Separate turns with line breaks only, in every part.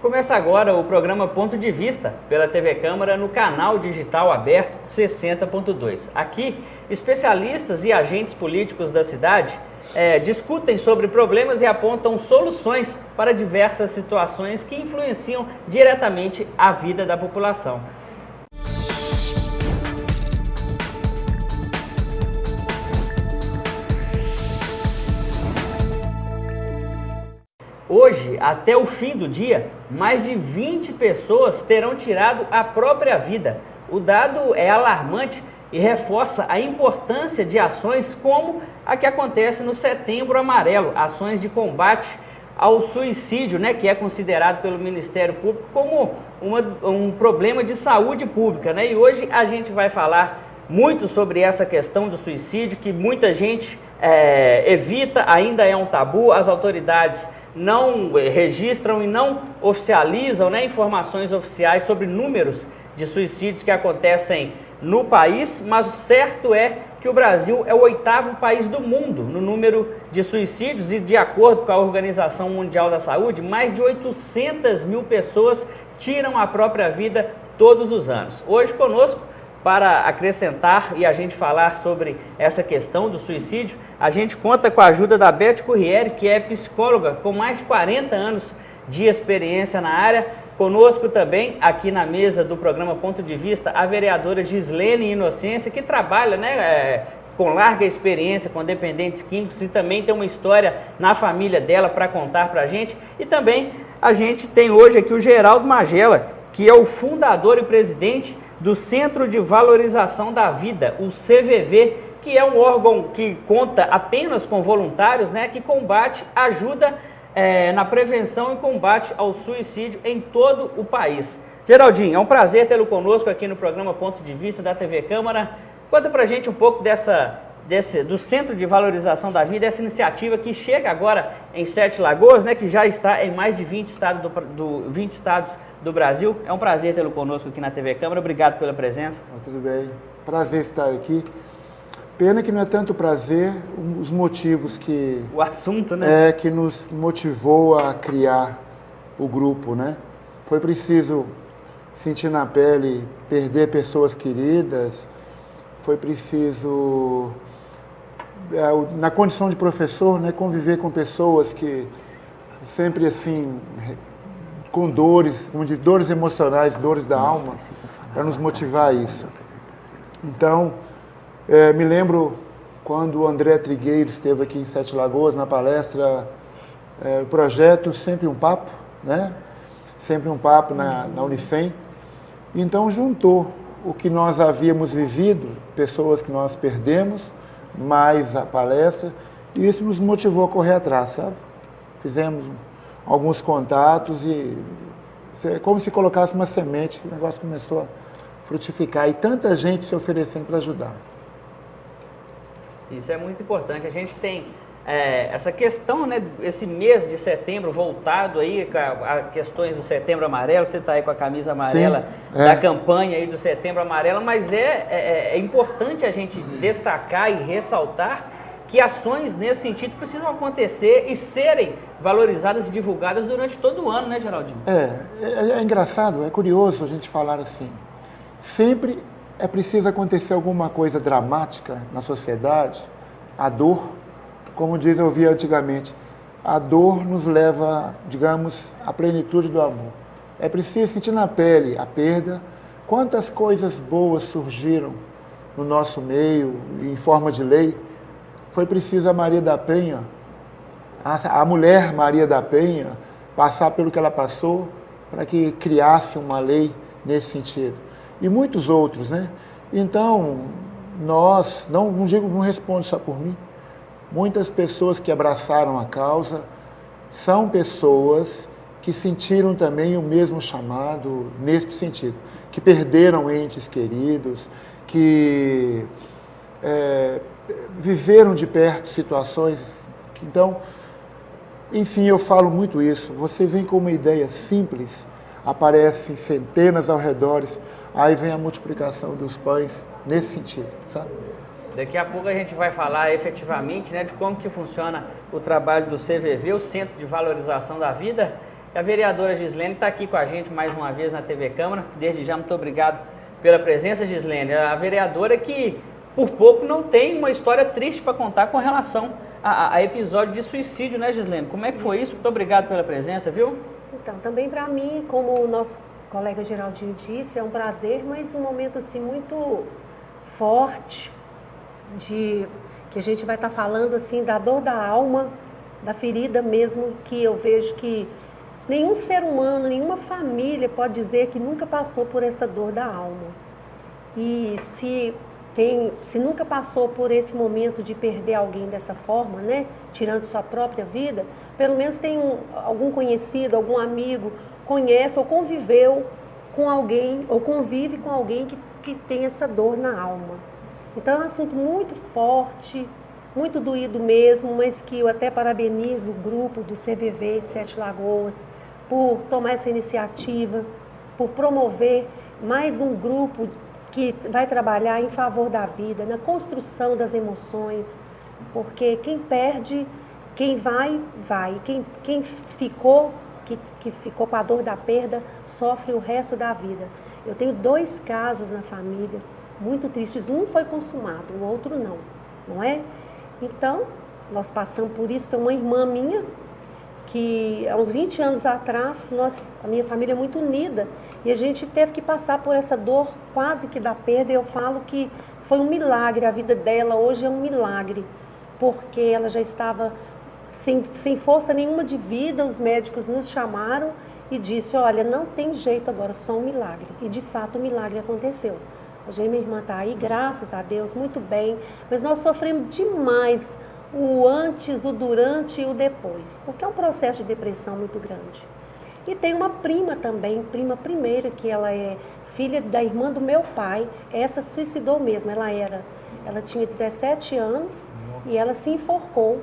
Começa agora o programa Ponto de Vista, pela TV Câmara, no canal digital aberto 60.2. Aqui, especialistas e agentes políticos da cidade discutem sobre problemas e apontam soluções para diversas situações que influenciam diretamente a vida da população. Hoje, até o fim do dia, mais de 20 pessoas terão tirado a própria vida. O dado é alarmante e reforça a importância de ações como a que acontece no Setembro Amarelo, ações de combate ao suicídio, que é considerado pelo Ministério Público como um problema de saúde pública. E hoje a gente vai falar muito sobre essa questão do suicídio, que muita gente evita, ainda é um tabu, as autoridades não registram e não oficializam informações oficiais sobre números de suicídios que acontecem no país, mas o certo é que o Brasil é o 8º país do mundo no número de suicídios e, de acordo com a Organização Mundial da Saúde, mais de 800 mil pessoas tiram a própria vida todos os anos. Hoje conosco, para acrescentar e a gente falar sobre essa questão do suicídio, a gente conta com a ajuda da Beth Corriere, que é psicóloga com mais de 40 anos de experiência na área. Conosco também, aqui na mesa do programa Ponto de Vista, a vereadora Gislene Inocência, que trabalha com larga experiência com dependentes químicos e também tem uma história na família dela para contar para a gente. E também a gente tem hoje aqui o Geraldo Magela, que é o fundador e presidente do Centro de Valorização da Vida, o CVV, que é um órgão que conta apenas com voluntários, que combate, ajuda na prevenção e combate ao suicídio em todo o país. Geraldinho, é um prazer tê-lo conosco aqui no programa Ponto de Vista da TV Câmara. Conta pra gente um pouco do Centro de Valorização da Vida, essa iniciativa que chega agora em Sete Lagoas, que já está em mais de 20 estados do Brasil. É um prazer tê-lo conosco aqui na TV Câmara. Obrigado pela presença.
Tudo bem. Prazer estar aqui. Pena que não é tanto prazer os motivos que...
O assunto,
que nos motivou a criar o grupo, Foi preciso sentir na pele, perder pessoas queridas, foi preciso, na condição de professor, conviver com pessoas que sempre assim, com dores, como diz, dores emocionais, dores da alma, para nos motivar a isso. Então, me lembro quando o André Trigueiro esteve aqui em Sete Lagoas, na palestra, o projeto Sempre um Papo, Sempre um Papo na Unifem. Então, juntou o que nós havíamos vivido, pessoas que nós perdemos, mais a palestra, e isso nos motivou a correr atrás, sabe? Fizemos alguns contatos e é como se colocasse uma semente, o negócio começou a frutificar e tanta gente se oferecendo para ajudar.
Isso é muito importante. A gente tem essa questão, esse mês de setembro voltado aí a questões do Setembro Amarelo. Você está aí com a camisa amarela. Sim, da campanha aí do Setembro Amarelo, mas é importante a gente destacar e ressaltar que ações nesse sentido precisam acontecer e serem valorizadas e divulgadas durante todo o ano, Geraldinho?
É engraçado, é curioso a gente falar assim. Sempre é preciso acontecer alguma coisa dramática na sociedade, a dor, como eu ouvia antigamente, a dor nos leva, digamos, à plenitude do amor. É preciso sentir na pele a perda, quantas coisas boas surgiram no nosso meio, em forma de lei. Foi preciso a Maria da Penha, a mulher Maria da Penha, passar pelo que ela passou para que criasse uma lei nesse sentido. E muitos outros, Então, nós, não respondo só por mim, muitas pessoas que abraçaram a causa são pessoas que sentiram também o mesmo chamado nesse sentido, que perderam entes queridos, que viveram de perto situações. Então, enfim, eu falo muito isso. Você vem com uma ideia simples, aparecem centenas ao redor, aí vem a multiplicação dos pães nesse sentido, sabe?
Daqui a pouco a gente vai falar efetivamente de como que funciona o trabalho do CVV, o Centro de Valorização da Vida. A vereadora Gislene está aqui com a gente mais uma vez na TV Câmara. Desde já, muito obrigado pela presença, Gislene. A vereadora que, por pouco, não tem uma história triste para contar com relação a episódio de suicídio, né, Gislene? Como é que foi isso? Muito obrigado pela presença, viu?
Então, também para mim, como o nosso colega Geraldinho disse, é um prazer, mas um momento assim muito forte, que a gente vai estar falando assim da dor da alma, da ferida mesmo, que eu vejo que nenhum ser humano, nenhuma família pode dizer que nunca passou por essa dor da alma. E se nunca passou por esse momento de perder alguém dessa forma, né, tirando sua própria vida, pelo menos tem algum conhecido, algum amigo, conhece ou conviveu com alguém, ou convive com alguém que tem essa dor na alma. Então é um assunto muito forte, muito doído mesmo, mas que eu até parabenizo o grupo do CVV Sete Lagoas por tomar essa iniciativa, por promover mais um grupo que vai trabalhar em favor da vida, na construção das emoções, porque quem perde, quem vai. Quem ficou, que ficou com a dor da perda, sofre o resto da vida. Eu tenho 2 casos na família, muito tristes. Um foi consumado, o outro não é? Então, nós passamos por isso. Tem uma irmã minha, que há uns 20 anos atrás, a minha família é muito unida, e a gente teve que passar por essa dor quase que da perda. Eu falo que foi um milagre, a vida dela hoje é um milagre, porque ela já estava sem força nenhuma de vida. Os médicos nos chamaram e disse: olha, não tem jeito agora, só um milagre. E de fato o milagre aconteceu. Hoje minha irmã está aí, graças a Deus, muito bem, mas nós sofremos demais o antes, o durante e o depois, porque é um processo de depressão muito grande. E tem uma prima também, prima primeira, que ela é filha da irmã do meu pai. Essa suicidou mesmo, ela tinha 17 anos e ela se enforcou.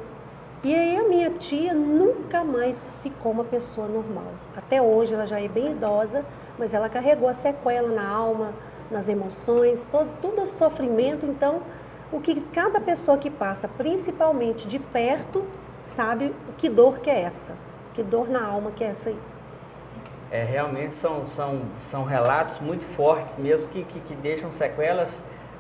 E aí a minha tia nunca mais ficou uma pessoa normal. Até hoje ela já é bem idosa, mas ela carregou a sequela na alma, nas emoções, tudo sofrimento. Então, o que cada pessoa que passa, principalmente de perto, sabe que dor que é essa, que dor na alma que é essa aí.
Realmente são relatos muito fortes mesmo, que deixam sequelas,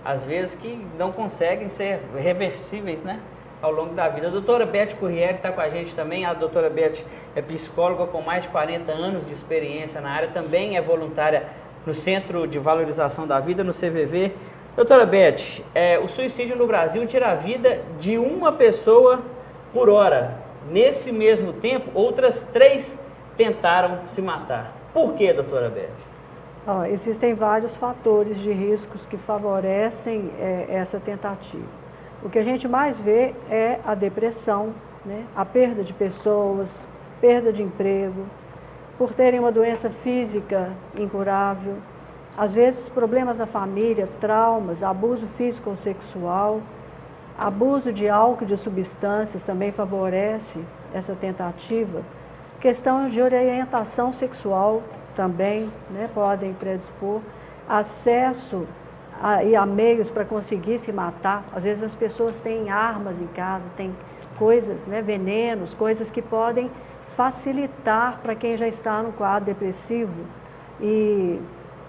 às vezes, que não conseguem ser reversíveis, né, ao longo da vida. A doutora Beth Corriere está com a gente também. A doutora Beth é psicóloga com mais de 40 anos de experiência na área, também é voluntária no Centro de Valorização da Vida, no CVV. Doutora Beth, o suicídio no Brasil tira a vida de uma pessoa por hora. Nesse mesmo tempo, outras 3 tentaram se matar. Por quê, doutora Beth?
Existem vários fatores de riscos que favorecem essa tentativa. O que a gente mais vê é a depressão, né? A perda de pessoas, perda de emprego, por terem uma doença física incurável, às vezes problemas na família, traumas, abuso físico ou sexual, abuso de álcool, de substâncias também favorece essa tentativa. Questão de orientação sexual também, né, podem predispor. Acesso a meios para conseguir se matar. Às vezes as pessoas têm armas em casa, têm coisas, né, venenos, coisas que podem facilitar para quem já está no quadro depressivo e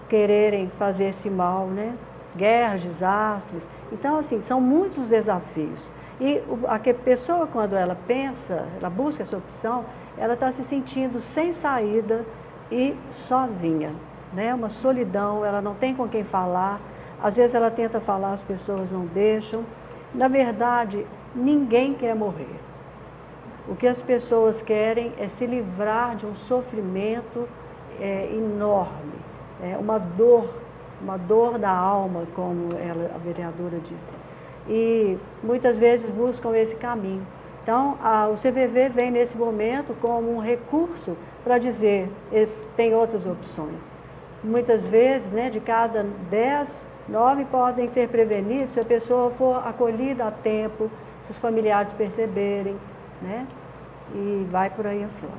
quererem fazer esse mal, né? Guerras, desastres. Então, assim, são muitos desafios. E a pessoa, quando ela pensa, ela busca essa opção, ela está se sentindo sem saída e sozinha, né? Uma solidão, ela não tem com quem falar. Às vezes ela tenta falar, as pessoas não deixam. Na verdade, ninguém quer morrer. O que as pessoas querem é se livrar de um sofrimento enorme, uma dor da alma, como a vereadora disse. E muitas vezes buscam esse caminho. Então, o CVV vem nesse momento como um recurso para dizer, tem outras opções. Muitas vezes, né, de cada 10, 9 podem ser prevenidos se a pessoa for acolhida a tempo, se os familiares perceberem, né? E vai por aí afora.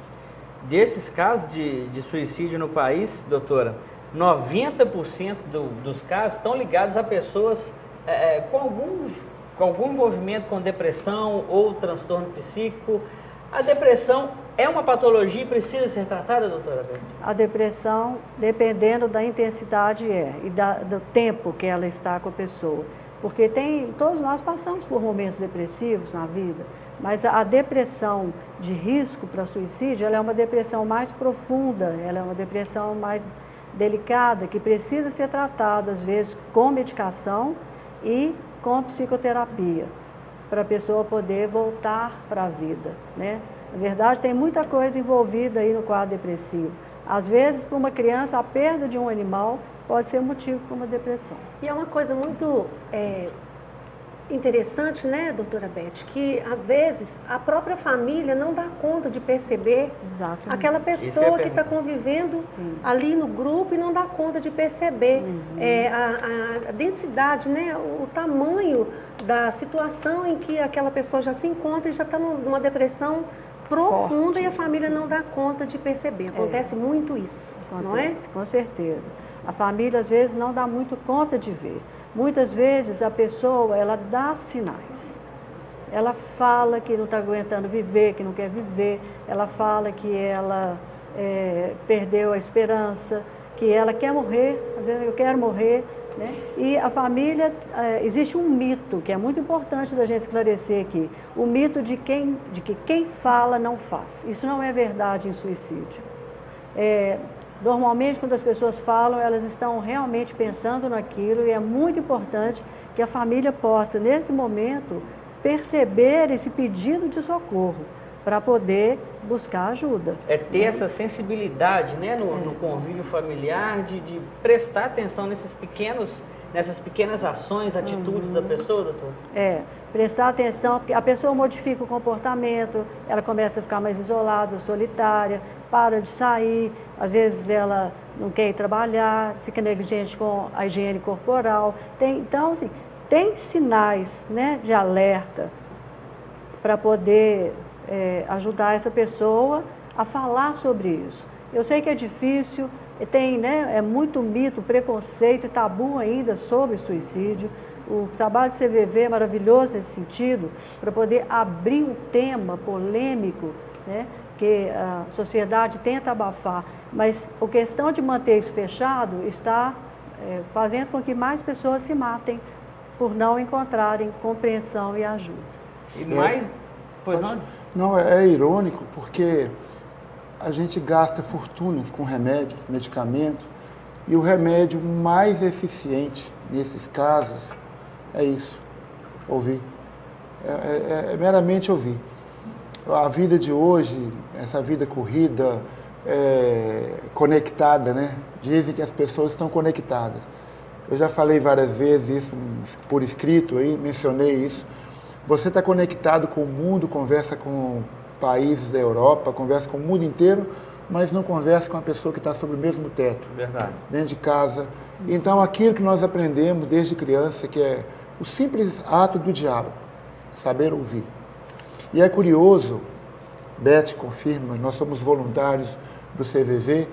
Desses casos de suicídio no país, doutora, 90% dos casos estão ligados a pessoas com algum envolvimento com depressão ou transtorno psíquico. A depressão é uma patologia e precisa ser tratada, doutora Beth?
A depressão, dependendo da intensidade e do tempo que ela está com a pessoa. Porque todos nós passamos por momentos depressivos na vida, mas a depressão de risco para suicídio, ela é uma depressão mais profunda, ela é uma depressão mais delicada, que precisa ser tratada, às vezes, com medicação e com psicoterapia, para a pessoa poder voltar para a vida, né? Na verdade, tem muita coisa envolvida aí no quadro depressivo. Às vezes, para uma criança, a perda de um animal pode ser motivo para uma depressão.
E é uma coisa muito interessante, né, doutora Beth, que às vezes a própria família não dá conta de perceber aquela pessoa que está convivendo ali no grupo e não dá conta de perceber a densidade, né, o tamanho da situação em que aquela pessoa já se encontra e já está numa depressão profunda e a família não dá conta de perceber. Acontece muito isso, não é?
Com certeza. A família, às vezes, não dá muito conta de ver. Muitas vezes, a pessoa, ela dá sinais. Ela fala que não está aguentando viver, que não quer viver. Ela fala que ela perdeu a esperança, que ela quer morrer. Às vezes, eu quero morrer. Né? E a família, existe um mito, que é muito importante da gente esclarecer aqui. O mito de que quem fala não faz. Isso não é verdade em suicídio. Normalmente, quando as pessoas falam, elas estão realmente pensando naquilo e é muito importante que a família possa, nesse momento, perceber esse pedido de socorro para poder buscar ajuda.
É ter essa sensibilidade, né, no convívio familiar, de prestar atenção nessas pequenas ações, atitudes da pessoa, doutor?
Prestar atenção, porque a pessoa modifica o comportamento, ela começa a ficar mais isolada, solitária, para de sair, às vezes ela não quer ir trabalhar, fica negligente com a higiene corporal. Então, assim, tem sinais, né, de alerta para poder ajudar essa pessoa a falar sobre isso. Eu sei que é difícil, tem, né, é muito mito, preconceito e tabu ainda sobre suicídio. O trabalho do CVV é maravilhoso nesse sentido, para poder abrir um tema polêmico, né, que a sociedade tenta abafar, mas a questão de manter isso fechado está fazendo com que mais pessoas se matem por não encontrarem compreensão e ajuda.
E mais... Pois não?
Não, é irônico, porque a gente gasta fortunas com remédios, medicamentos, e o remédio mais eficiente nesses casos é isso, ouvir. É meramente ouvir. A vida de hoje, essa vida corrida, conectada, né? Dizem que as pessoas estão conectadas. Eu já falei várias vezes isso por escrito, aí, mencionei isso. Você está conectado com o mundo, conversa com países da Europa, conversa com o mundo inteiro, mas não conversa com a pessoa que está sob o mesmo teto.
Verdade.
Dentro de casa. Então, aquilo que nós aprendemos desde criança, que é o simples ato do diálogo, saber ouvir. E é curioso, Beth confirma, nós somos voluntários do CVV,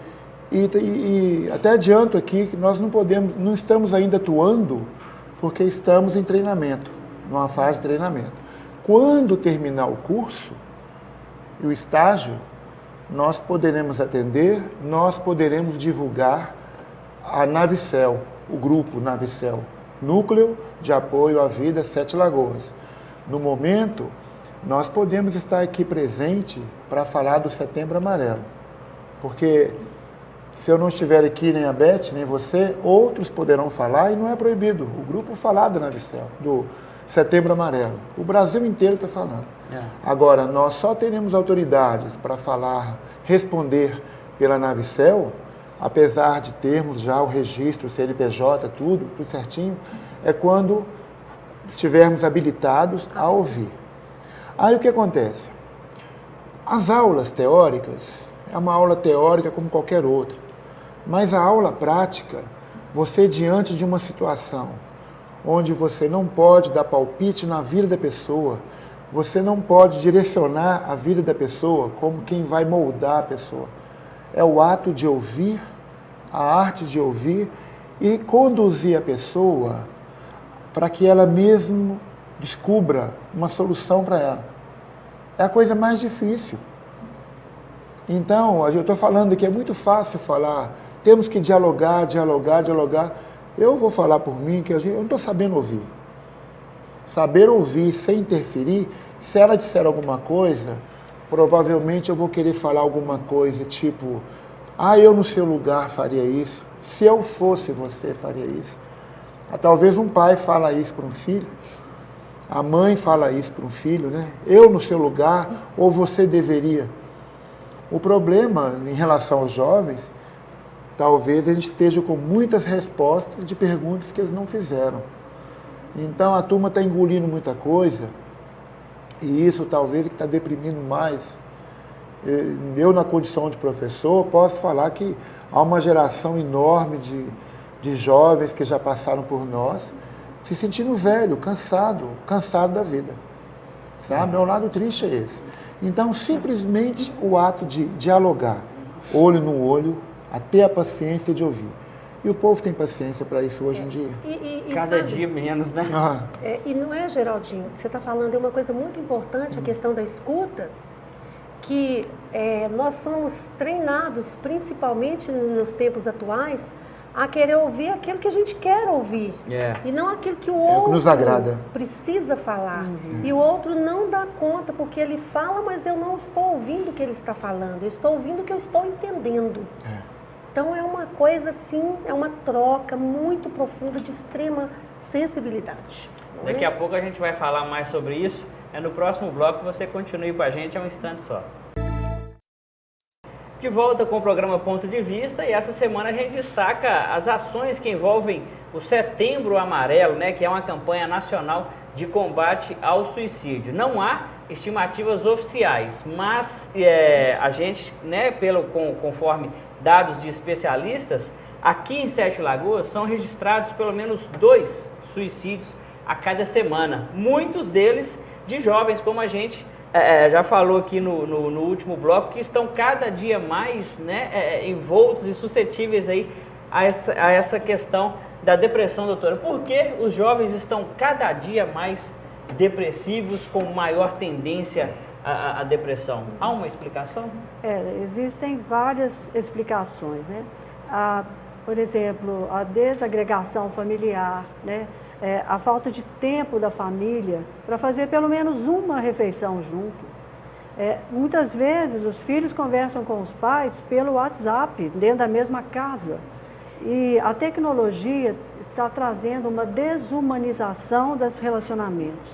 e até adianto aqui que nós não estamos ainda atuando, porque estamos em treinamento, numa fase de treinamento. Quando terminar o curso e o estágio, nós poderemos atender, nós poderemos divulgar a Navicel, o grupo Navicel, Núcleo de Apoio à Vida Sete Lagoas. No momento, nós podemos estar aqui presente para falar do Setembro Amarelo, porque se eu não estiver aqui, nem a Beth, nem você, outros poderão falar e não é proibido. O grupo falar da Navicel, do Setembro Amarelo. O Brasil inteiro está falando. Agora, nós só teremos autoridades para falar, responder pela Navicel, apesar de termos já o registro, o CNPJ, tudo certinho, é quando estivermos habilitados a ouvir. Aí o que acontece? As aulas teóricas, é uma aula teórica como qualquer outra, mas a aula prática, você diante de uma situação onde você não pode dar palpite na vida da pessoa, você não pode direcionar a vida da pessoa como quem vai moldar a pessoa. É o ato de ouvir, a arte de ouvir e conduzir a pessoa para que ela mesmo descubra uma solução para ela. É a coisa mais difícil. Então, eu estou falando que é muito fácil falar, temos que dialogar, dialogar, dialogar. Eu vou falar por mim que eu não estou sabendo ouvir. Saber ouvir sem interferir, se ela disser alguma coisa, provavelmente eu vou querer falar alguma coisa tipo, eu no seu lugar faria isso, se eu fosse você faria isso. Talvez um pai fala isso para um filho, a mãe fala isso para um filho, né? Eu no seu lugar, ou você deveria. O problema em relação aos jovens, talvez a gente esteja com muitas respostas de perguntas que eles não fizeram. Então a turma está engolindo muita coisa, e isso talvez está deprimindo mais. Eu, na condição de professor, posso falar que há uma geração enorme de jovens que já passaram por nós, se sentindo velho, cansado da vida. Sabe? É o lado triste é esse. Então, simplesmente o ato de dialogar, olho no olho, a ter a paciência de ouvir. E o povo tem paciência para isso hoje em dia.
Cada dia menos, né?
E não é, Geraldinho, você está falando de uma coisa muito importante, a questão da escuta, que nós somos treinados, principalmente nos tempos atuais, a querer ouvir aquilo que a gente quer ouvir. E não aquilo que o outro
nos agrada.
Precisa falar. E o outro não dá conta, porque ele fala, mas eu não estou ouvindo o que ele está falando, eu estou ouvindo o que eu estou entendendo. Então é uma coisa assim, é uma troca muito profunda de extrema sensibilidade.
Daqui a pouco a gente vai falar mais sobre isso. No próximo bloco você continue com a gente, é um instante só. De volta com o programa Ponto de Vista, e essa semana a gente destaca as ações que envolvem o Setembro Amarelo, né, que é uma campanha nacional de combate ao suicídio. Não há estimativas oficiais, mas a gente, né, conforme dados de especialistas, aqui em Sete Lagoas são registrados pelo menos 2 suicídios a cada semana. Muitos deles de jovens, como a gente já falou aqui no último bloco, que estão cada dia mais, né, envoltos e suscetíveis aí a essa questão da depressão, doutora. Por que os jovens estão cada dia mais depressivos, com maior tendência à depressão? Há uma explicação?
Existem várias explicações, né? Por exemplo, a desagregação familiar, né? A falta de tempo da família para fazer pelo menos uma refeição junto. Muitas vezes os filhos conversam com os pais pelo WhatsApp, dentro da mesma casa. E a tecnologia está trazendo uma desumanização dos relacionamentos.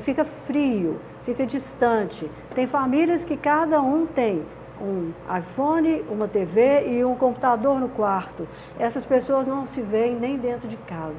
Fica frio, fica distante. Tem famílias que cada um tem um iPhone, uma TV e um computador no quarto. Essas pessoas não se veem nem dentro de casa.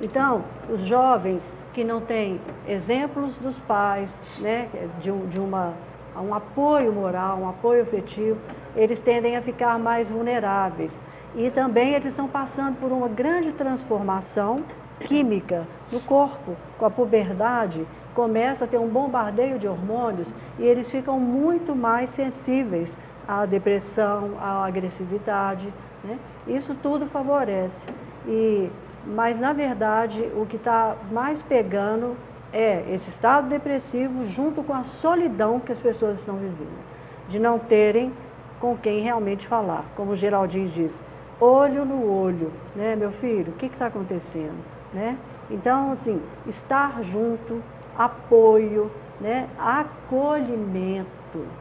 Então, os jovens que não têm exemplos dos pais, né, de um apoio moral, um apoio afetivo, eles tendem a ficar mais vulneráveis. E também eles estão passando por uma grande transformação química no corpo. Com a puberdade, começa a ter um bombardeio de hormônios e eles ficam muito mais sensíveis à depressão, à agressividade, né? Isso tudo favorece. Mas, na verdade, o que está mais pegando é esse estado depressivo junto com a solidão que as pessoas estão vivendo, de não terem com quem realmente falar. Como o Geraldinho diz, olho no olho, né, meu filho, o que está acontecendo? Né? Então, assim, estar junto, apoio, né, acolhimento,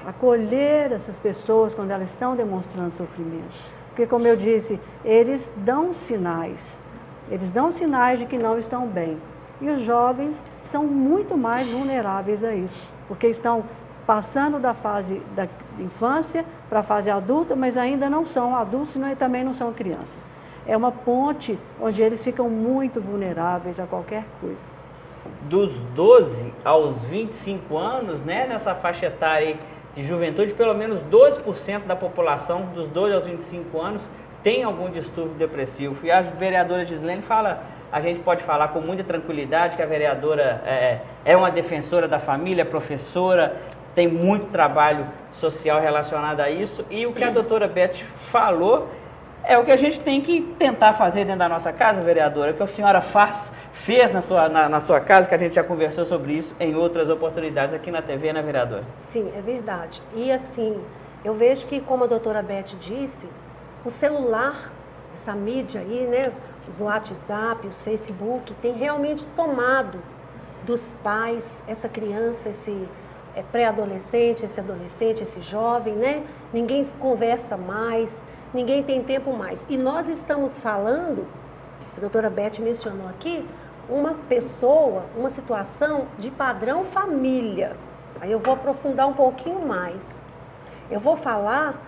acolher essas pessoas quando elas estão demonstrando sofrimento. Porque, como eu disse, eles dão sinais de que não estão bem. E os jovens são muito mais vulneráveis a isso, porque estão passando da fase da infância para a fase adulta, mas ainda não são adultos e também não são crianças. É uma ponte onde eles ficam muito vulneráveis a qualquer coisa.
Dos 12 aos 25 anos, né, nessa faixa etária de juventude, pelo menos 12% da população dos 12 aos 25 anos tem algum distúrbio depressivo. E a vereadora Gislene a gente pode falar com muita tranquilidade que a vereadora é uma defensora da família, professora, tem muito trabalho social relacionado a isso. E o que a doutora Beth falou é o que a gente tem que tentar fazer dentro da nossa casa, vereadora, o que a senhora fez na sua casa, que a gente já conversou sobre isso em outras oportunidades aqui na TV, né, vereadora?
Sim, é verdade. E assim, eu vejo que, como a doutora Beth disse, o celular, essa mídia aí, né, os WhatsApp, os Facebook, tem realmente tomado dos pais essa criança, esse pré-adolescente, esse adolescente, esse jovem, né? Ninguém conversa mais, ninguém tem tempo mais. E nós estamos falando, a doutora Beth mencionou aqui, uma pessoa, uma situação de padrão família. Aí eu vou aprofundar um pouquinho mais. Eu vou falar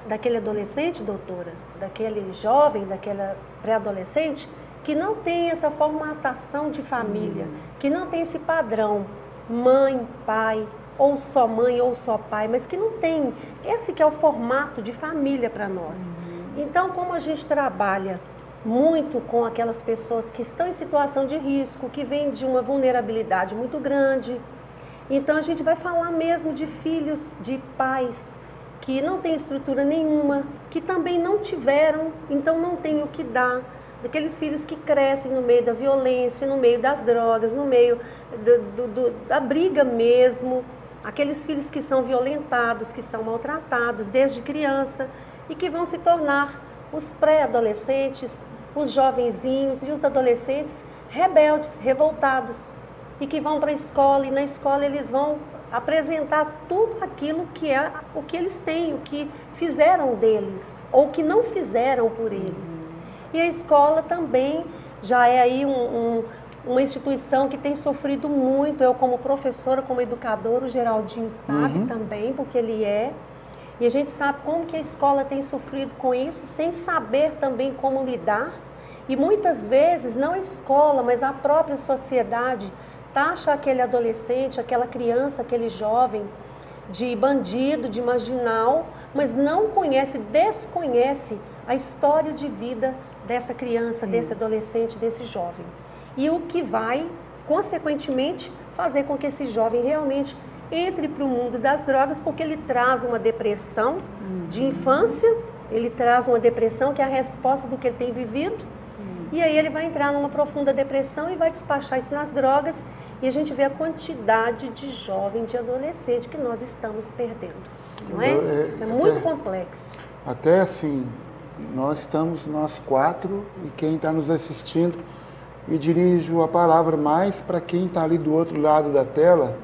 daquele adolescente, doutora, daquele jovem, daquela pré-adolescente, que não tem essa formatação de família, que não tem esse padrão, mãe, pai, ou só mãe ou só pai, mas que não tem esse que é o formato de família para nós. Então, como a gente trabalha muito com aquelas pessoas que estão em situação de risco, que vêm de uma vulnerabilidade muito grande, então a gente vai falar mesmo de filhos, de pais que não têm estrutura nenhuma, que também não tiveram, então não tem o que dar, daqueles filhos que crescem no meio da violência, no meio das drogas, no meio da briga mesmo, aqueles filhos que são violentados, que são maltratados desde criança e que vão se tornar os pré-adolescentes, os jovenzinhos e os adolescentes rebeldes, revoltados, e que vão para a escola, e na escola eles vão apresentar tudo aquilo que é o que eles têm, o que fizeram deles, ou que não fizeram por eles. E a escola também já é aí uma instituição que tem sofrido muito. Eu, como professora, como educadora, o Geraldinho sabe também, porque ele é. E a gente sabe como que a escola tem sofrido com isso, sem saber também como lidar. E muitas vezes, não a escola, mas a própria sociedade taxa aquele adolescente, aquela criança, aquele jovem de bandido, de marginal, mas não conhece, desconhece a história de vida dessa criança, desse adolescente, desse jovem. E o que vai, consequentemente, fazer com que esse jovem realmente entre para o mundo das drogas, porque ele traz uma depressão de infância, ele traz uma depressão que é a resposta do que ele tem vivido, e aí ele vai entrar numa profunda depressão e vai despachar isso nas drogas, e a gente vê a quantidade de jovem, de adolescente que nós estamos perdendo, não é? É muito complexo.
Até assim, nós quatro, e quem está nos assistindo, e dirijo a palavra mais para quem está ali do outro lado da tela,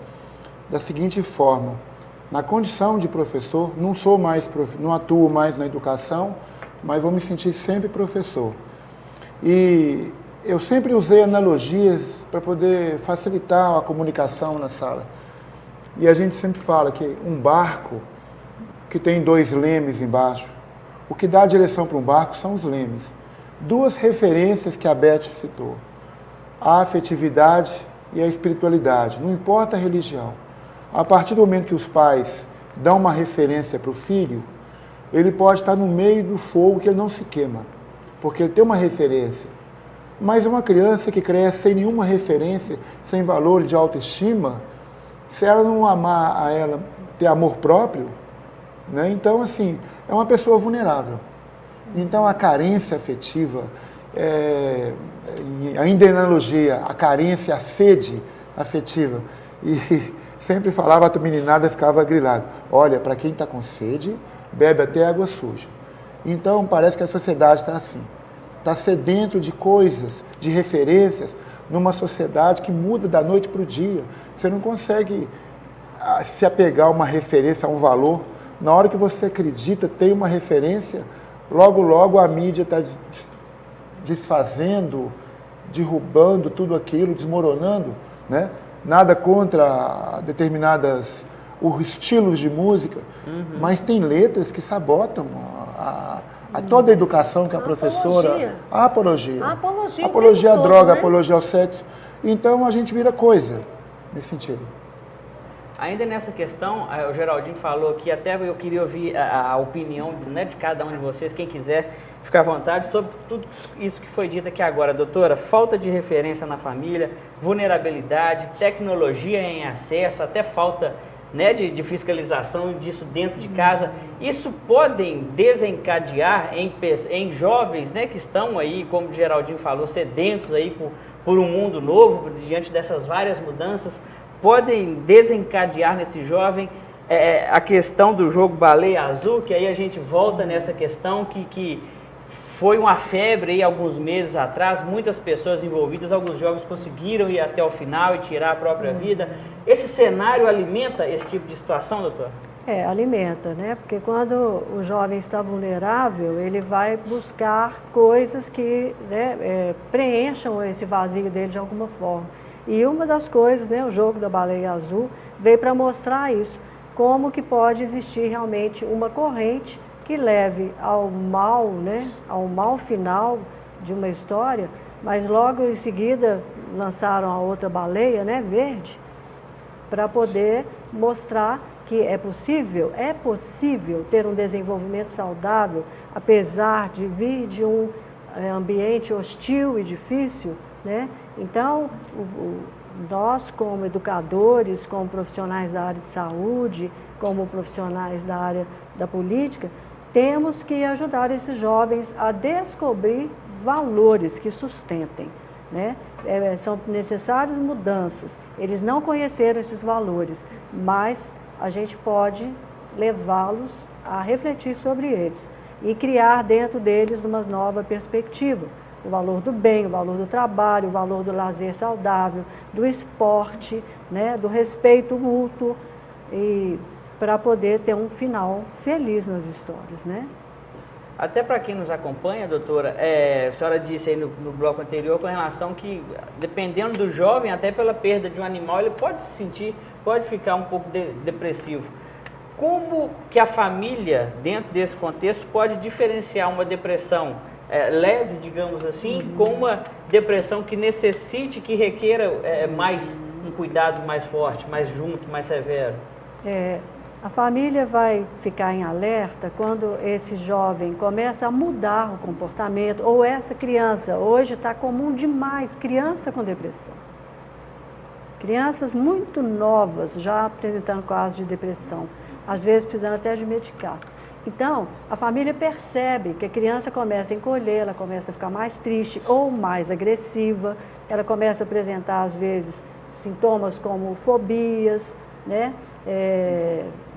da seguinte forma: na condição de professor, não atuo mais na educação, mas vou me sentir sempre professor. E eu sempre usei analogias para poder facilitar a comunicação na sala. E a gente sempre fala que um barco que tem 2 lemes embaixo, o que dá a direção para um barco são os lemes. 2 referências que a Beth citou: a afetividade e a espiritualidade, não importa a religião. A partir do momento que os pais dão uma referência para o filho, ele pode estar no meio do fogo que ele não se queima, porque ele tem uma referência. Mas uma criança que cresce sem nenhuma referência, sem valores de autoestima, se ela não amar a ela, ter amor próprio, né? Então, assim, é uma pessoa vulnerável. Então, a carência afetiva, ainda em analogia, a carência, a sede afetiva, e sempre falava, a meninada ficava grilada: olha, para quem está com sede, bebe até água suja. Então, parece que a sociedade está assim. Está sedento de coisas, de referências, numa sociedade que muda da noite para o dia. Você não consegue se apegar a uma referência, a um valor. Na hora que você acredita, tem uma referência, logo, logo a mídia está desfazendo, derrubando tudo aquilo, desmoronando, né? Nada contra determinadas estilos de música, mas tem letras que sabotam a toda a educação que a professora... A apologia. A apologia à droga, né? Apologia ao sexo. Então a gente vira coisa nesse sentido.
Ainda nessa questão, o Geraldinho falou que até eu queria ouvir a opinião, né, de cada um de vocês, quem quiser ficar à vontade, sobre tudo isso que foi dito aqui agora. Doutora, falta de referência na família, vulnerabilidade, tecnologia em acesso, até falta, né, de fiscalização disso dentro de casa. Isso podem desencadear em jovens, né, que estão aí, como o Geraldinho falou, sedentos aí por um mundo novo, diante dessas várias mudanças, podem desencadear nesse jovem a questão do jogo Baleia Azul, que aí a gente volta nessa questão que foi uma febre aí alguns meses atrás, muitas pessoas envolvidas, alguns jovens conseguiram ir até o final e tirar a própria vida. Esse cenário alimenta esse tipo de situação, doutor?
Alimenta, né? Porque quando o jovem está vulnerável, ele vai buscar coisas que, né, preencham esse vazio dele de alguma forma. E uma das coisas, né, o jogo da Baleia Azul, veio para mostrar isso, como que pode existir realmente uma corrente que leve ao mal, né, ao mal final de uma história, mas logo em seguida lançaram a outra baleia, né, verde, para poder mostrar que é possível ter um desenvolvimento saudável, apesar de vir de um ambiente hostil e difícil, né? Então, nós como educadores, como profissionais da área de saúde, como profissionais da área da política, temos que ajudar esses jovens a descobrir valores que sustentem, né? São necessárias mudanças. Eles não conheceram esses valores, mas a gente pode levá-los a refletir sobre eles e criar dentro deles uma nova perspectiva. O valor do bem, o valor do trabalho, o valor do lazer saudável, do esporte, né, do respeito mútuo, e para poder ter um final feliz nas histórias, né?
Até para quem nos acompanha, doutora, a senhora disse aí no bloco anterior com relação que, dependendo do jovem, até pela perda de um animal, ele pode se sentir, pode ficar um pouco depressivo. Como que a família, dentro desse contexto, pode diferenciar uma depressão leve, digamos assim, com uma depressão que necessite, que requeira mais um cuidado mais forte, mais junto, mais severo?
A família vai ficar em alerta quando esse jovem começa a mudar o comportamento, ou essa criança, hoje está comum demais, criança com depressão. Crianças muito novas já apresentando quadros de depressão, às vezes precisando até de medicar. Então, a família percebe que a criança começa a encolher, ela começa a ficar mais triste ou mais agressiva, ela começa a apresentar, às vezes, sintomas como fobias, né?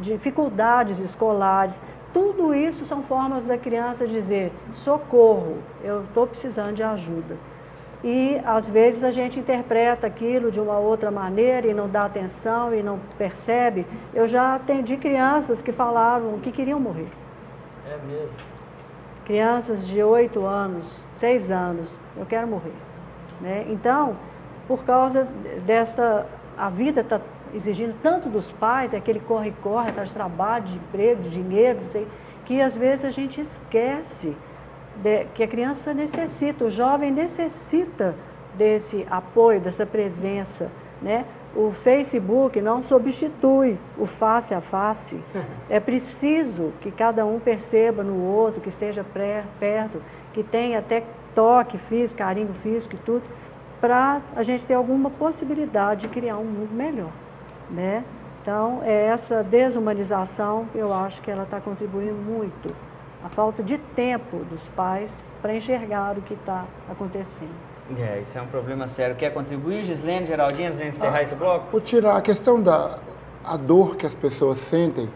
Dificuldades escolares. Tudo isso são formas da criança dizer: socorro, eu estou precisando de ajuda. E às vezes a gente interpreta aquilo de uma outra maneira e não dá atenção e não percebe. Eu já atendi crianças que falavam que queriam morrer.
É mesmo?
Crianças de 8 anos, 6 anos, eu quero morrer, né? Então, por causa dessa, a vida está exigindo tanto dos pais, aquele corre-corre, atrás de trabalho, de emprego, de dinheiro, não sei, que às vezes a gente esquece que a criança necessita, o jovem necessita desse apoio, dessa presença, né? O Facebook não substitui o face a face. É preciso que cada um perceba no outro, que esteja perto, que tenha até toque físico, carinho físico e tudo, para a gente ter alguma possibilidade de criar um mundo melhor, né? Então, essa desumanização, eu acho que ela está contribuindo muito. A falta de tempo dos pais para enxergar o que está acontecendo.
Isso é um problema sério. Quer contribuir, Gislene, Geraldinho, antes de encerrar esse bloco?
Vou tirar a questão a dor que as pessoas sentem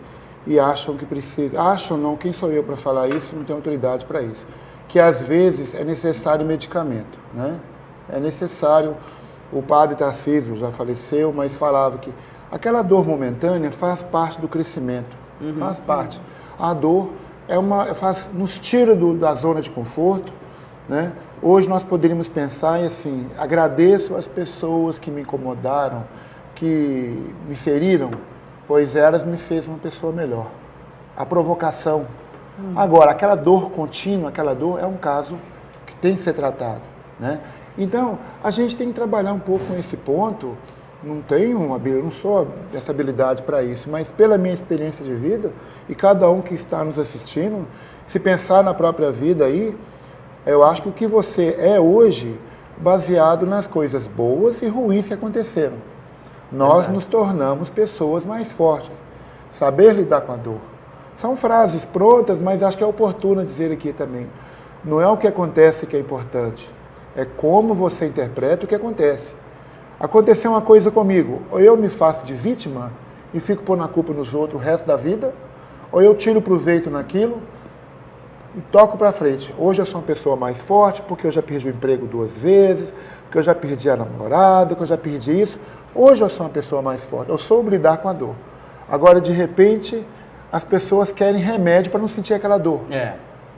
e acham que precisa. Acham não, quem sou eu para falar isso, não tenho autoridade para isso. Que às vezes é necessário medicamento, né? É necessário, o padre Tarcísio já faleceu, mas falava que aquela dor momentânea faz parte do crescimento, faz parte. A dor nos tira da zona de conforto, né? Hoje nós poderíamos pensar em assim: agradeço as pessoas que me incomodaram, que me feriram, pois elas me fez uma pessoa melhor. A provocação. Agora, aquela dor contínua, aquela dor é um caso que tem que ser tratado, né? Então, a gente tem que trabalhar um pouco com esse ponto. Não sou essa habilidade para isso, mas pela minha experiência de vida, e cada um que está nos assistindo, se pensar na própria vida aí, eu acho que o que você é hoje, baseado nas coisas boas e ruins que aconteceram. Nós nos tornamos pessoas mais fortes. Saber lidar com a dor. São frases prontas, mas acho que é oportuno dizer aqui também. Não é o que acontece que é importante, é como você interpreta o que acontece. Aconteceu uma coisa comigo, ou eu me faço de vítima e fico pondo a culpa nos outros o resto da vida, ou eu tiro proveito naquilo e toco para frente. Hoje eu sou uma pessoa mais forte, porque eu já perdi o emprego 2 vezes, porque eu já perdi a namorada, porque eu já perdi isso. Hoje eu sou uma pessoa mais forte, eu soube lidar com a dor. Agora, de repente, as pessoas querem remédio para não sentir aquela dor.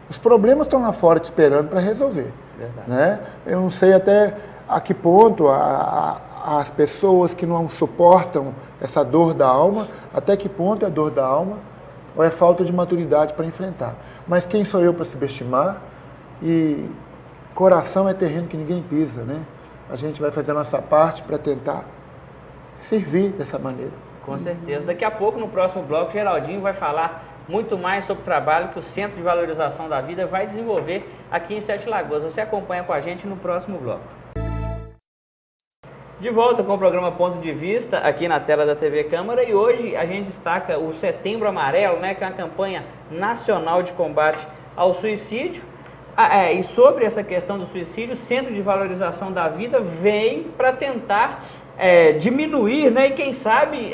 Os problemas estão lá fora te esperando para resolver. Né? Eu não sei até a que ponto as pessoas que não suportam essa dor da alma, até que ponto é dor da alma ou é falta de maturidade para enfrentar. Mas quem sou eu para subestimar? E coração é terreno que ninguém pisa, né? A gente vai fazer a nossa parte para tentar servir dessa maneira.
Com certeza. Daqui a pouco, no próximo bloco, Geraldinho vai falar muito mais sobre o trabalho que o Centro de Valorização da Vida vai desenvolver aqui em Sete Lagoas. Você acompanha com a gente no próximo bloco. De volta com o programa Ponto de Vista, aqui na tela da TV Câmara, e hoje a gente destaca o Setembro Amarelo, né, que é uma campanha nacional de combate ao suicídio. E sobre essa questão do suicídio, o Centro de Valorização da Vida vem para tentar diminuir, né, e quem sabe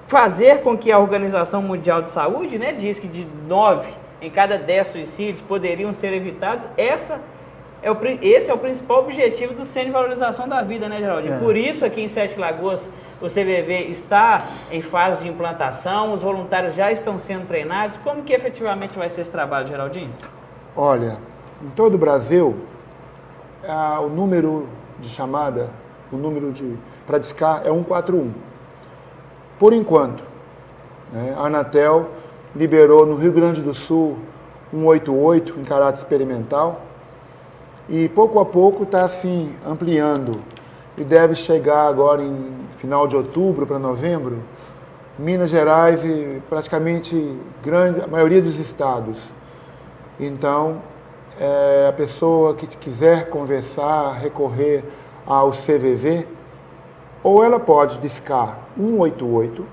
fazer com que a Organização Mundial de Saúde, né, diz que de 9 em cada 10 suicídios poderiam ser evitados. Esse é o principal objetivo do Centro de Valorização da Vida, né, Geraldinho? Por isso, aqui em Sete Lagoas, o CVV está em fase de implantação, os voluntários já estão sendo treinados. Como que efetivamente vai ser esse trabalho, Geraldinho?
Olha, em todo o Brasil, o número de chamada, o número para discar é 141. Por enquanto, né, a Anatel liberou no Rio Grande do Sul 188 em caráter experimental e pouco a pouco está assim ampliando e deve chegar agora em final de outubro para novembro, Minas Gerais e praticamente a maioria dos estados. Então, a pessoa que quiser conversar, recorrer ao CVV, ou ela pode discar 188,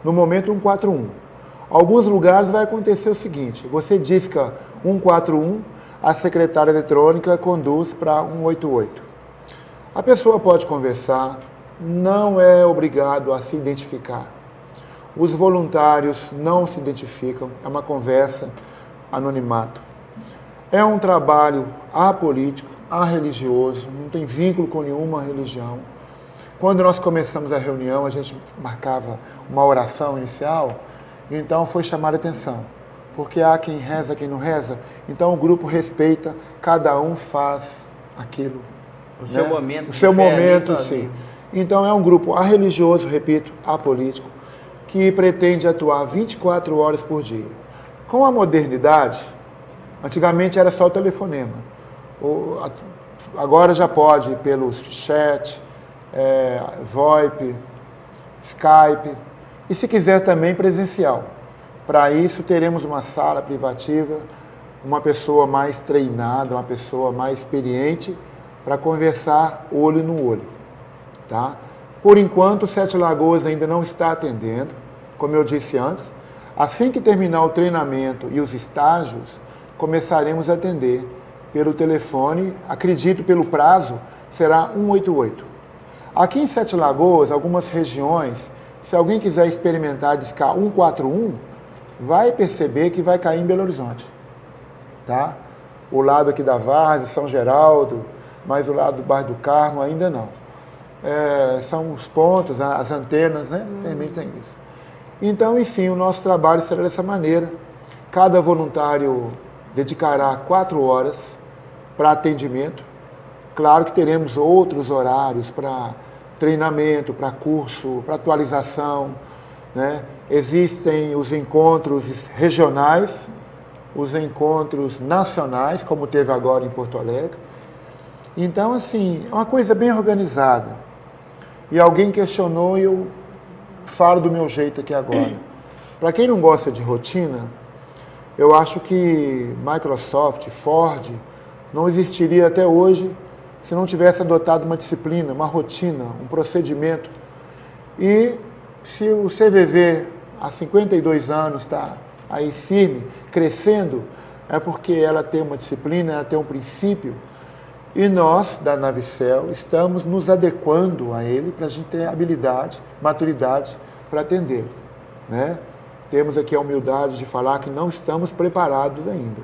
no momento 141. Alguns lugares vai acontecer o seguinte, você disca 141, a secretária eletrônica conduz para 188. A pessoa pode conversar, não é obrigado a se identificar. Os voluntários não se identificam, é uma conversa, anonimato. É um trabalho apolítico, arreligioso, não tem vínculo com nenhuma religião. Quando nós começamos a reunião, a gente marcava uma oração inicial, então foi chamar a atenção, porque há quem reza, quem não reza, então o grupo respeita, cada um faz aquilo.
O seu momento.
O seu momento, sim. Então é um grupo arreligioso, repito, apolítico, que pretende atuar 24 horas por dia. Com a modernidade, antigamente era só o telefonema, agora já pode pelo chat, VoIP, Skype, e se quiser também presencial. Para isso teremos uma sala privativa, uma pessoa mais treinada, uma pessoa mais experiente para conversar olho no olho. Tá? Por enquanto, Sete Lagoas ainda não está atendendo, como eu disse antes. Assim que terminar o treinamento e os estágios, começaremos a atender pelo telefone, acredito pelo prazo, será 188. Aqui em Sete Lagoas, algumas regiões, se alguém quiser experimentar discar 141, vai perceber que vai cair em Belo Horizonte. Tá? O lado aqui da Várzea, São Geraldo, mas o lado do bairro do Carmo ainda não. São os pontos, as antenas, né? Também tem isso. Então, enfim, o nosso trabalho será dessa maneira. Cada voluntário dedicará 4 horas para atendimento. Claro que teremos outros horários para treinamento, para curso, para atualização, né? Existem os encontros regionais, os encontros nacionais, como teve agora em Porto Alegre. Então, assim, é uma coisa bem organizada. E alguém questionou e eu falo do meu jeito aqui agora. Para quem não gosta de rotina, eu acho que Microsoft, Ford, não existiria até hoje se não tivesse adotado uma disciplina, uma rotina, um procedimento. E se o CVV há 52 anos está aí firme, crescendo, é porque ela tem uma disciplina, ela tem um princípio. E nós, da Navicel, estamos nos adequando a ele para a gente ter habilidade, maturidade, para atendê-los, né? Temos aqui a humildade de falar que não estamos preparados ainda.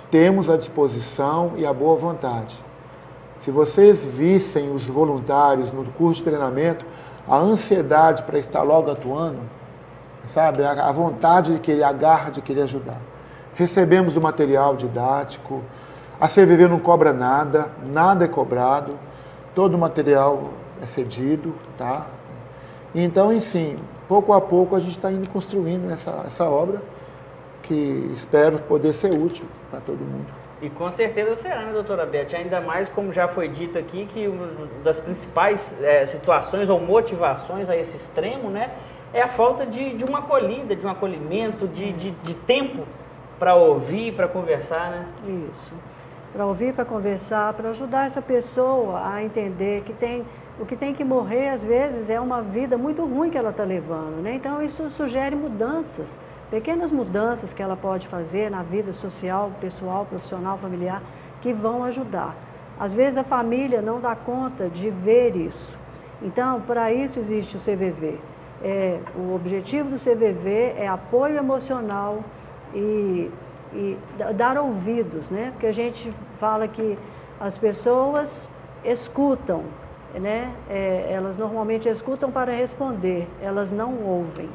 Temos a disposição e a boa vontade. Se vocês vissem os voluntários no curso de treinamento, a ansiedade para estar logo atuando, sabe? A vontade de querer, a garra de querer ajudar. Recebemos o material didático, a CVV não cobra nada, nada é cobrado, todo o material é cedido, tá? Então, enfim, pouco a pouco a gente está indo construindo essa obra que espero poder ser útil para todo mundo.
E com certeza será, né, doutora Beth? Ainda mais, como já foi dito aqui, que uma das principais situações ou motivações a esse extremo, né, é a falta de uma acolhida, de um acolhimento, de tempo para ouvir, para conversar, né?
Isso. Para ouvir, para conversar, para ajudar essa pessoa a entender que o que tem que morrer, às vezes, é uma vida muito ruim que ela está levando, né? Então, isso sugere mudanças, pequenas mudanças que ela pode fazer na vida social, pessoal, profissional, familiar, que vão ajudar. Às vezes, a família não dá conta de ver isso. Então, para isso existe o CVV. O objetivo do CVV é apoio emocional e dar ouvidos, né? Porque a gente fala que as pessoas escutam, né? Elas normalmente escutam para responder, elas não ouvem.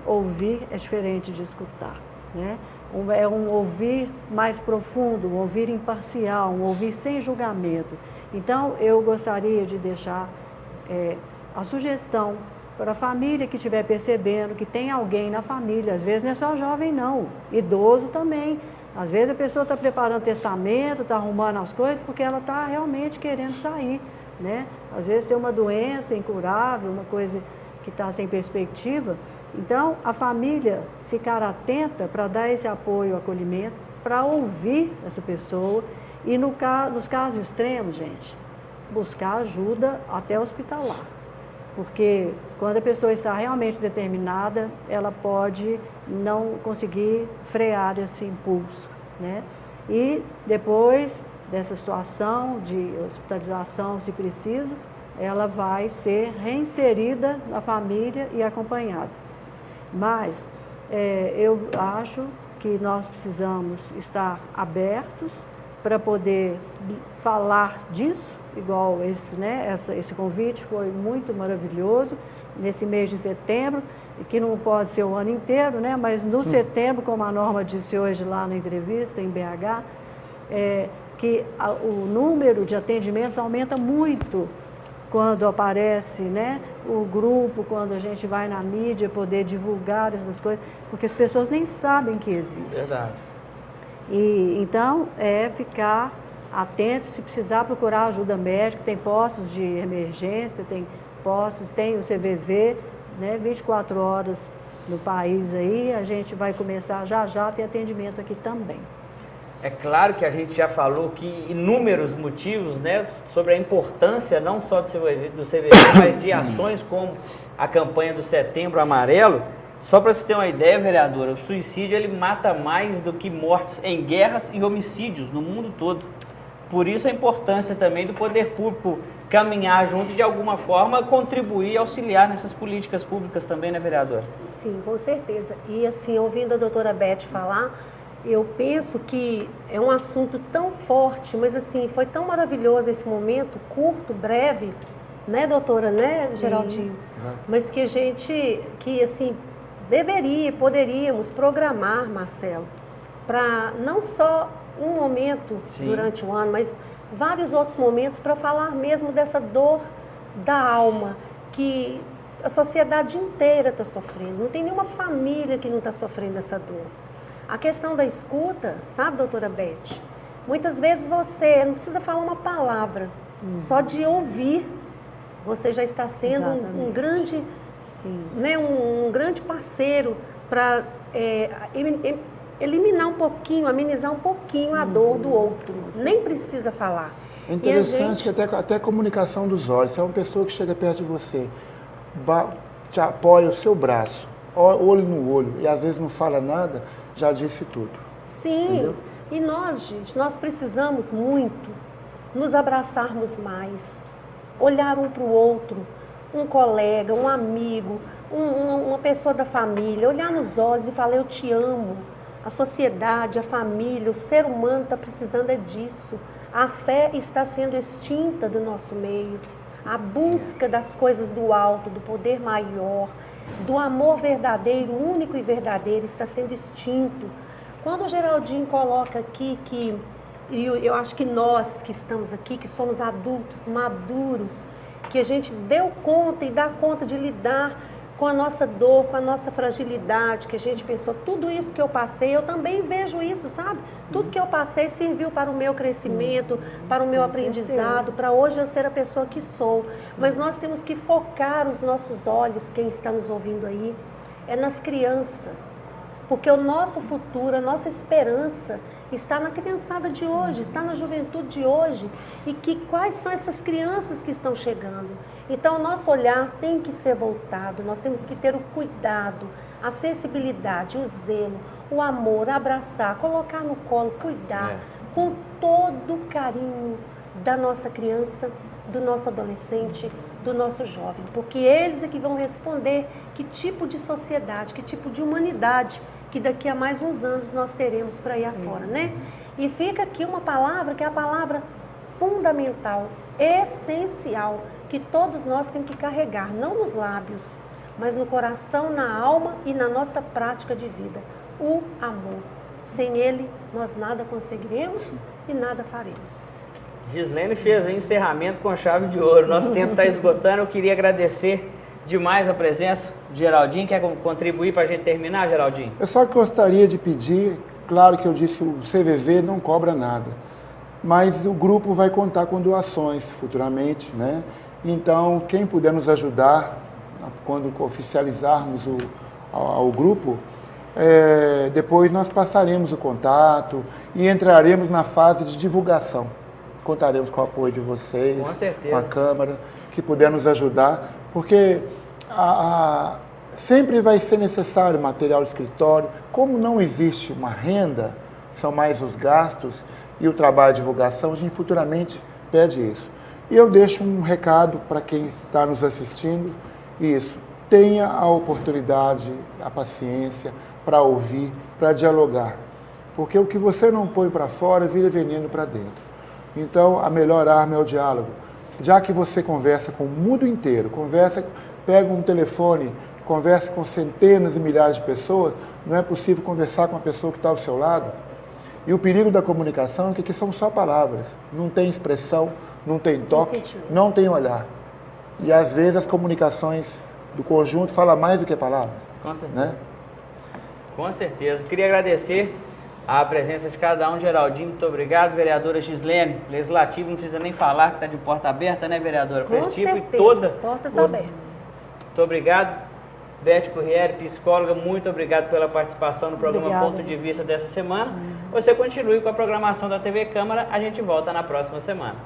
Ouvir é diferente de escutar, né? É um ouvir mais profundo, um ouvir imparcial, um ouvir sem julgamento. Então, eu gostaria de deixar a sugestão para a família que estiver percebendo que tem alguém na família, às vezes não é só jovem não, idoso também. Às vezes a pessoa está preparando testamento, está arrumando as coisas porque ela está realmente querendo sair, né? Às vezes tem uma doença incurável, uma coisa que está sem perspectiva. Então, a família ficar atenta para dar esse apoio, acolhimento, para ouvir essa pessoa e nos casos extremos, gente, buscar ajuda até hospitalar. Porque quando a pessoa está realmente determinada, ela pode não conseguir frear esse impulso, né? E depois dessa situação de hospitalização, se preciso, ela vai ser reinserida na família e acompanhada. Mas eu acho que nós precisamos estar abertos para poder falar disso, igual esse, né? Esse convite foi muito maravilhoso, nesse mês de setembro, que não pode ser o ano inteiro, né? Mas no setembro, como a Norma disse hoje lá na entrevista em BH, que o número de atendimentos aumenta muito quando aparece, né, o grupo, quando a gente vai na mídia poder divulgar essas coisas, porque as pessoas nem sabem que existe.
Verdade.
E então ficar atento, se precisar procurar ajuda médica, tem postos de emergência, tem o CVV, né, 24 horas no país aí, a gente vai começar já a ter atendimento aqui também.
É claro que a gente já falou que inúmeros motivos, né, sobre a importância não só do CVV, mas de ações como a campanha do Setembro Amarelo. Só para você ter uma ideia, vereadora, o suicídio ele mata mais do que mortes em guerras e homicídios no mundo todo. Por isso a importância também do poder público caminhar junto e de alguma forma contribuir, auxiliar nessas políticas públicas também, né, vereadora?
Sim, com certeza. E assim, ouvindo a doutora Beth falar, eu penso que é um assunto tão forte, mas assim, foi tão maravilhoso esse momento, curto, breve, né, doutora, né, Geraldinho? Mas que a gente, que assim, poderíamos programar, Marcelo, para não só um momento durante o ano, mas vários outros momentos para falar mesmo dessa dor da alma, que a sociedade inteira está sofrendo, não tem nenhuma família que não está sofrendo essa dor. A questão da escuta, sabe, doutora Beth? Muitas vezes você não precisa falar uma palavra, só de ouvir, você já está sendo um grande, né, um grande parceiro para eliminar um pouquinho, amenizar um pouquinho a dor do outro. Nem precisa falar.
É interessante que até a comunicação dos olhos, se é uma pessoa que chega perto de você, te apoia o seu braço, olho no olho, e às vezes não fala nada, já disse tudo.
Sim, entendeu? E nós, gente, nós precisamos muito nos abraçarmos mais, olhar um para o outro, um colega, um amigo, uma pessoa da família, olhar nos olhos e falar, eu te amo. A sociedade, a família, o ser humano está precisando é disso. A fé está sendo extinta do nosso meio. A busca das coisas do alto, do poder maior, do amor verdadeiro, único e verdadeiro, está sendo extinto. Quando o Geraldinho coloca aqui que, e eu acho que nós que estamos aqui, que somos adultos, maduros, que a gente deu conta e dá conta de lidar com a nossa dor, com a nossa fragilidade, que a gente pensou, tudo isso que eu passei, eu também vejo isso, sabe? Tudo que eu passei serviu para o meu crescimento, para o meu aprendizado, para hoje eu ser a pessoa que sou. Mas nós temos que focar os nossos olhos, quem está nos ouvindo aí, é nas crianças. Porque o nosso futuro, a nossa esperança está na criançada de hoje, está na juventude de hoje. E quais são essas crianças que estão chegando? Então, o nosso olhar tem que ser voltado, nós temos que ter o cuidado, a sensibilidade, o zelo, o amor, abraçar, colocar no colo, cuidar, com todo o carinho da nossa criança, do nosso adolescente, do nosso jovem. Porque eles é que vão responder que tipo de sociedade, que tipo de humanidade que daqui a mais uns anos nós teremos para ir afora, né? E fica aqui uma palavra que é a palavra fundamental, essencial, que todos nós temos que carregar, não nos lábios, mas no coração, na alma e na nossa prática de vida. O amor. Sem ele, nós nada conseguiremos e nada faremos.
Gislene fez o encerramento com chave de ouro. Nosso tempo está esgotando. Eu queria agradecer demais a presença do Geraldinho. Quer contribuir para a gente terminar, Geraldinho?
Eu só gostaria de pedir, claro que eu disse o CVV não cobra nada, mas o grupo vai contar com doações futuramente, né? Então, quem puder nos ajudar, quando oficializarmos o grupo, depois nós passaremos o contato e entraremos na fase de divulgação. Contaremos com o apoio de vocês,
com certeza,
com a Câmara, que puder nos ajudar, porque sempre vai ser necessário material de escritório. Como não existe uma renda, são mais os gastos e o trabalho de divulgação, a gente futuramente pede isso. E eu deixo um recado para quem está nos assistindo, isso, tenha a oportunidade, a paciência para ouvir, para dialogar, porque o que você não põe para fora vira veneno para dentro. Então, a melhor arma é o diálogo. Já que você conversa com o mundo inteiro, pega um telefone, conversa com centenas e milhares de pessoas, não é possível conversar com a pessoa que está ao seu lado? E o perigo da comunicação é que aqui são só palavras, não tem expressão, não tem toque, não tem olhar. E às vezes as comunicações do conjunto falam mais do que palavras.
Com certeza.
Né?
Com certeza. Queria agradecer a presença de cada um. Geraldinho, muito obrigado. Vereadora Gislene, Legislativo, não precisa nem falar que está de porta aberta, né, vereadora?
Com certeza, portas abertas.
Muito obrigado. Beth Corriere, psicóloga, muito obrigado pela participação no programa Ponto de Vista dessa semana. Você continue com a programação da TV Câmara, a gente volta na próxima semana.